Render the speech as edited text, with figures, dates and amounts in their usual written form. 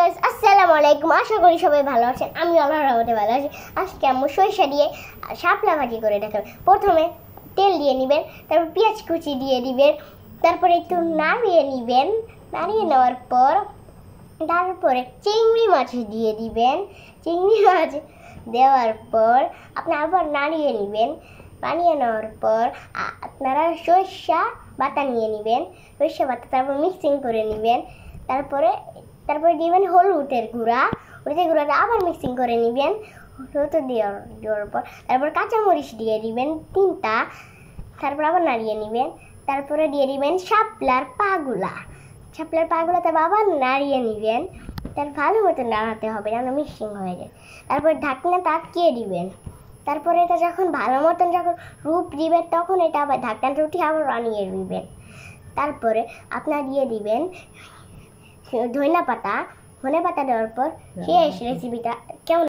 Viewers আসসালামু আলাইকুম। আশা করি সবাই ভালো আছেন। আমি আল্লাহর রহমতে ভালো আছি। আজকে আম্মু সরিষা দিয়ে শাপলা ভাজি করে দেখাবো। প্রথমে তেল দিয়ে নেবেন, তারপর পেঁয়াজ কুচি দিয়ে দিবেন, তারপরে একটু নাড়িয়ে নেবেন। নাড়িয়ে নেওয়ার পর তারপরে চিংড়ি মাছ দিয়ে দিবেন। চিংড়ি মাছ দেওয়ার পর আপনি আবার নাড়িয়ে নেবেন। নাড়িয়ে নেওয়ার পর আপনারা সরিষা বাটা নিয়ে নেবেন। সরিষা বাটা তারপর মিক্সিং করে নেবেন। তারপরে দিবেন হলুদের গুঁড়াটা আবার মিক্সিং করে নেবেন। হলুদ দেওয়ার পর তারপর কাঁচামরিচ দিয়ে দিবেন 3টা। তারপর আবার নাড়িয়ে নেবেন। তারপরে দিয়ে দিবেন শাপলার পাগুলা। তারপর আবার নাড়িয়ে নেবেন। তার ভালো মতো নাড়াতে হবে যেন মিক্সিং হয়ে যায়। তারপর ঢাকনাটা আটকিয়ে দিবেন। তারপরে এটা যখন ভালো মতন যখন রূপ দিবেন তখন এটা আবার ঢাকনাটা উঠিয়ে আবার বানিয়ে দিবেন। তারপরে আপনার দিয়ে দিবেন ধনে পাতা দেওয়ার পর শেষ রেসিপিটা কেমন